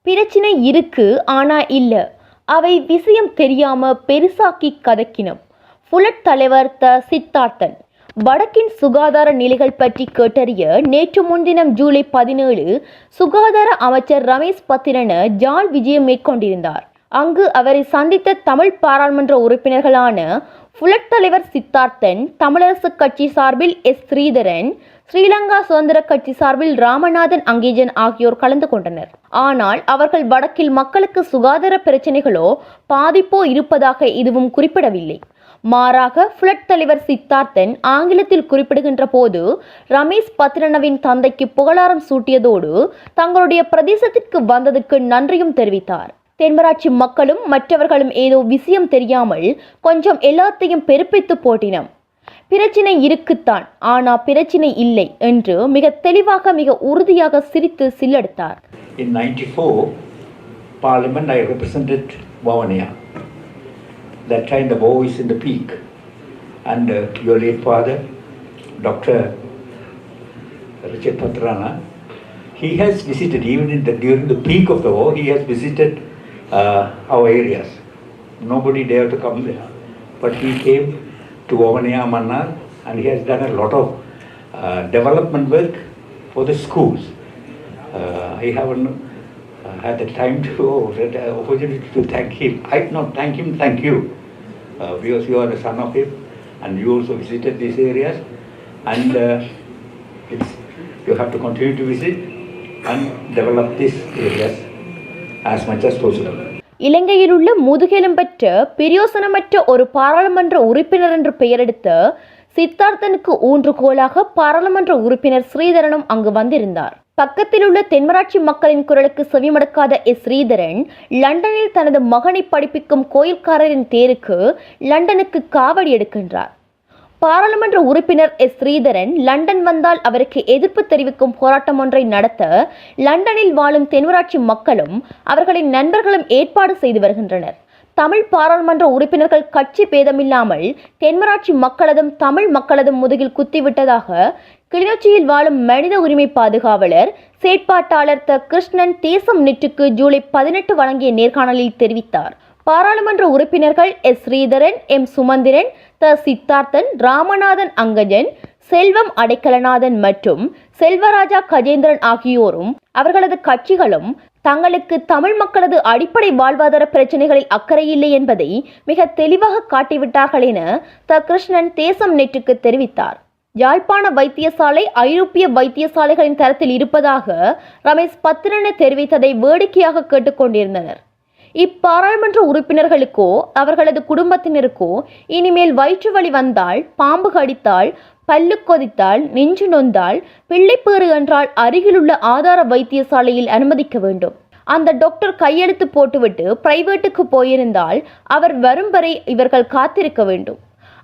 பிரச்சனை இருக்கு ஆனா இல்ல, அவை விஷயம் தெரியாம பெருசாக்கி கதக்கினம். புலட் தலைவர் சித்தார்த்தன். வடக்கின் சுகாதார நிலைகள் பற்றி கேட்டறிய நேற்று முன்தினம் ஜூலை 17 சுகாதார அமைச்சர் ரமேஷ் பத்திரன ஜாழ் விஜயம் மேற்கொண்டிருந்தார். அங்கு அவரை சந்தித்த தமிழ் பாராளுமன்ற உறுப்பினர்களான புலட் தலைவர் சித்தார்த்தன், தமிழரசு கட்சி சார்பில் ஸ்ரீதரன், ஸ்ரீலங்கா சுதந்திர கட்சி சார்பில் ராமநாதன் அங்கேஜன் ஆகியோர் கலந்து கொண்டனர். ஆனால் அவர்கள் வடக்கில் மக்களுக்கு சுகாதார பிரச்சனைகளோ பாதிப்போ இருப்பதாக எதுவும் குறிப்பிடவில்லை. மாறாக புலட் தலைவர் சித்தார்த்தன் ஆங்கிலத்தில் குறிப்பிடுகின்ற போது ரமேஷ் பத்ரனவின் தந்தைக்கு புகழாரம் சூட்டியதோடு தங்களுடைய பிரதேசத்திற்கு வந்ததற்கு நன்றியும் தெரிவித்தார். தென்மராட்சி மக்களும் மற்றவர்களும் ஏதோ விஷயம் தெரியாமல் கொஞ்சம் எல்லாத்தையும் பெருப்பித்து போட்டினம். பிரச்சினை இருக்குத்தான், ஆனா பிரச்சினை இல்லை என்று மிக தெளிவாக மிக உறுதியாக சிரித்து சில்லெடுத்தார். In 94 Parliament I represented Vavaniya. That time the war is in the peak, and your late father, Dr. Richard Patrana, he has visited even during the peak of the war. He has visited our areas. Nobody dared to come there, but he came to Vavaniya Mannar, and he has done a lot of development work for the schools. I haven't had the time to the opportunity to thank him. I not thank him, thank you, because you are the son of him, and you also visited these areas, and you have to continue to visit and develop these areas as much as possible. இலங்கையில் உள்ள முதுகெலும் பெற்ற பிரயோசனமற்ற ஒரு பாராளுமன்ற உறுப்பினர் என்று பெயரெடுத்த சித்தார்த்தனுக்கு ஊன்றுகோலாக பாராளுமன்ற உறுப்பினர் ஸ்ரீதரனும் அங்கு வந்திருந்தார். பக்கத்தில் உள்ள தென்மராட்சி மக்களின் குரலுக்கு செவிமடுக்காத ஸ்ரீதரன் லண்டனில் தனது மகனை படிப்பிக்கும் கோயில்காரரின் தேருக்கு லண்டனுக்கு காவடி எடுக்கின்றார். பாராளுமன்ற உறுப்பினர் ஸ்ரீதரன் லண்டன் வந்தால் அவருக்கு எதிர்ப்பு தெரிவிக்கும் போராட்டம் ஒன்றை நடத்த லண்டனில் வாழும் தென்மராட்சி மக்களும் அவர்களின் நண்பர்களும் ஏற்பாடு செய்து வருகின்றனர். தமிழ் பாராளுமன்ற உறுப்பினர்கள் கட்சி பேதமில்லாமல் தென்மராட்சி மக்களதும் தமிழ் மக்களதும் முதுகில் குத்திவிட்டதாக கிளிநொச்சியில் வாழும் மனித உரிமை பாதுகாவலர் செயற்பாட்டாளர் கிருஷ்ணன் தேசம் நெட்டுக்கு ஜூலை 18 வழங்கிய நேர்காணலில் தெரிவித்தார். பாராளுமன்ற உறுப்பினர்கள் ஸ்ரீதரன், சுமந்திரன், சித்தார்த்தன், ராமநாதன் அங்கஜன், செல்வம் அடைக்கலநாதன் மற்றும் செல்வராஜா கஜேந்திரன் ஆகியோரும் அவர்களது கட்சிகளும் தங்களுக்கு தமிழ் மக்களது அடிப்படை வாழ்வாதார பிரச்சனைகளில் அக்கறை இல்லை என்பதை மிக தெளிவாக காட்டிவிட்டார்கள் என கிருஷ்ணன் தேசம் நெட்டுக்கு தெரிவித்தார். யாழ்ப்பாண வைத்தியசாலை ஐரோப்பிய வைத்தியசாலைகளின் தரத்தில் இருப்பதாக ரமேஷ் பத்ரன தெரிவித்ததை வேடிக்கையாக கேட்டுக்கொண்டிருந்தனர். இப்பாராளுமன்ற உறுப்பினர்களுக்கோ அவர்களது குடும்பத்தினருக்கோ இனிமேல் வயிற்று வலி வந்தால், பாம்பு கடித்தால், பல்லு கொதித்தால், நெஞ்சு நொந்தால், பிள்ளைப்பேறு என்றால் அருகிலுள்ள ஆதார வைத்தியசாலையில் அனுமதிக்க வேண்டும். அந்த டாக்டர் கையெழுத்து போட்டுவிட்டு பிரைவேட்டுக்கு போயிருந்தால் அவர் வரும் வரை இவர்கள் காத்திருக்க வேண்டும்.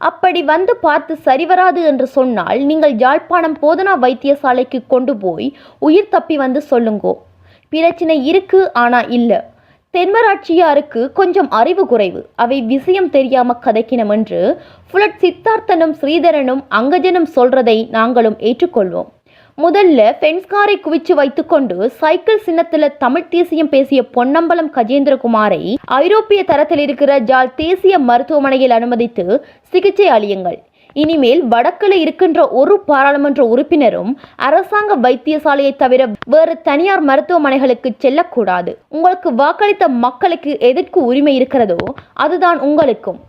அப்படி வந்து பார்த்து சரிவராது என்று சொன்னால் நீங்கள் யாழ்ப்பாணம் போதனா வைத்தியசாலைக்கு கொண்டு போய் உயிர் தப்பி வந்து சொல்லுங்கோ. பிரச்சனை இருக்கு ஆனா இல்ல. தென்மராட்சியாருக்கு கொஞ்சம் அறிவு குறைவு, அவை விஷயம் தெரியாம கதைக்கினம் என்று புலட் சித்தார்த்தனும் ஸ்ரீதரனும் அங்கஜனும் சொல்றதை நாங்களும் ஏற்றுக்கொள்வோம். முதல்ல பென்ஸ்காரை குவிச்சு வைத்துக்கொண்டு சைக்கிள் சின்னத்துல தமிழ் தேசியம் பேசிய பொன்னம்பலம் கஜேந்திரகுமாரை ஐரோப்பிய தரத்தில் இருக்கிற ஜாழ் தேசிய மருத்துவமனையில் அனுமதித்து சிகிச்சை அளியுங்கள். இனிமேல் வடக்கில் இருக்கின்ற ஒரு பாராளுமன்ற உறுப்பினரும் அரசாங்க வைத்தியசாலையை தவிர வேறு தனியார் மருத்துவமனைகளுக்கு செல்லக்கூடாது. உங்களுக்கு வாக்களித்த மக்களுக்கு எதற்கு உரிமை இருக்கிறதோ அதுதான் உங்களுக்கும்.